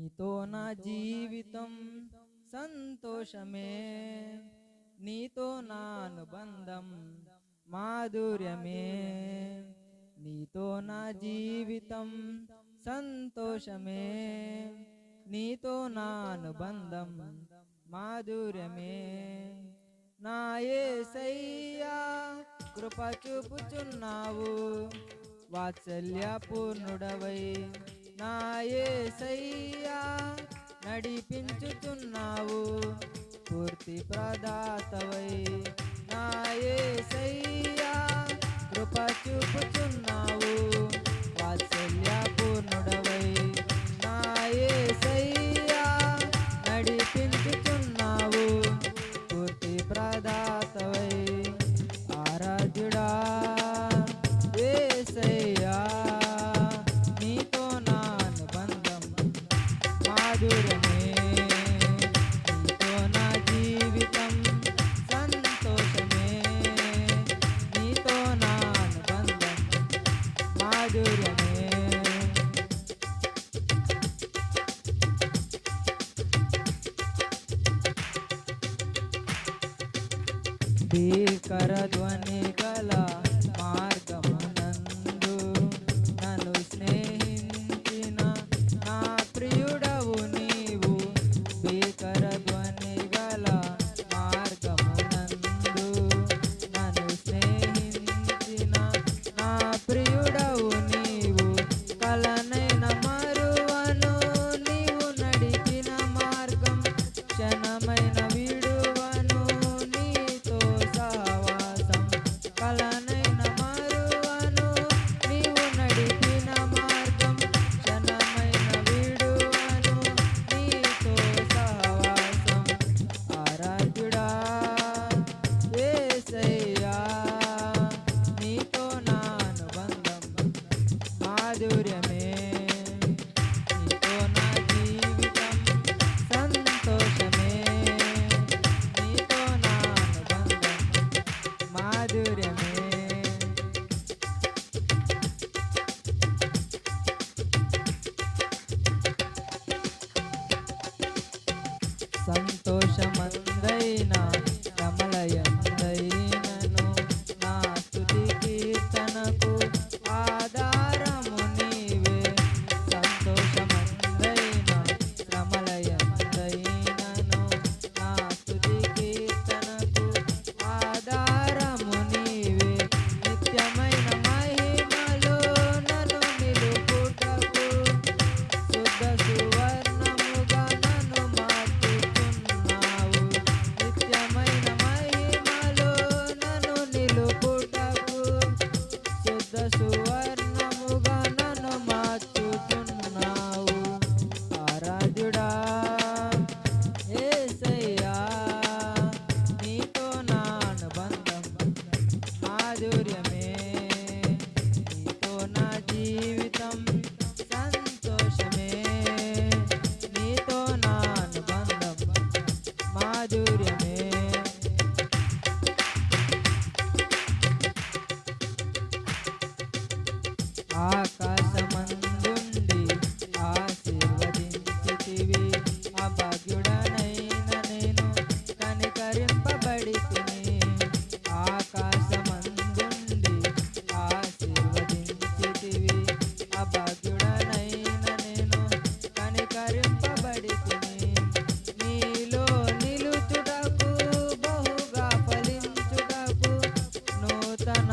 నీతో నా జీవితం సంతోషమే, నీతో నా అనుబంధం మాధుర్యమే. నీతో నా జీవితం సంతోషమే, నీతో నా అనుబంధం మాధుర్యమే. నా యేసయ్యా కృప చూపుచున్నావు, వాత్సల్య పూర్ణుడవై. నా యేసయ్యా నడిపించుచున్నావు, పూర్తి ప్రదాతవై. నా యేసయ్యా కృప చూపుచున్నావు, వాత్సల్య పూర్ణుడవై. నా యేసయ్యా నడిపించుచున్నావు, పూర్తి ప్రదాతవై. ఆరాధ్యుడా యేసయ్యా, నీతో నా అనుబంధం మాధుర్యమే. నీతో నా జీవితం సంతోషమే, నీతో నా అనుబంధం మాధుర్యమే. భీకర ధ్వని గల మార్గమునందు నన్ను స్నేహించిన నా ప్రియుడవు నీవు. భీకర ధ్వని గల మార్గమునందు నన్ను స్నేహించిన నా ప్రియుడవు నీవు. కలనైన మరువను నీవు నడిచిన మార్గం, క్షణమైన విడువను నీతో సహవాసం. కలనైన మరువను నీవు నడిచిన మార్గం, క్షణమైన విడువను నీతో సహవాసం. ఆరాధ్యుడా యేసయ్యా, నీతో నా అనుబంధం మాధుర్యమే. నీతో నా జీవితం సంతోషమే, నీతో నా అనుబంధం మాధుర్యమే. సంతోషమందైనా శ్రమలయందైనను నా స్తుతి కీర్తనకు ఆధారము నీవే. సంతోషమందైనా శ్రమలయందైనను నా స్తుతి కీర్తనకు ఆధారము నీవే. నిత్యమైన మహిమలో నన్ను నిలుపుటకు, శుద్ధ సువర్ణముగా నన్ను మార్చుచున్నావు. నిత్యమైన మహిమలో నన్ను నిలుపుటకు, శుద్ధ సువర్ణముగా నన్ను మార్చుచున్నావు. ఆరాధ్యుడా యేసయ్యా, నీతో నా అనుబంధం మాధుర్యమే. నీతో నా జీవితం సంతోషమే, నీతో నా అనుబంధం మాధుర్యమే. ఆకాశమందుండి ఆశీర్వదించితివి, అభాగ్యుడనైన నేను కనికరింపబడితిని. ఆకాశమందుండి ఆశీర్వదించితివి, అభాగ్యుడనైన నేను కనికరింపబడితిని. నీలో నిలుచుటకు, బహుగా ఫలించుటకు, నూతన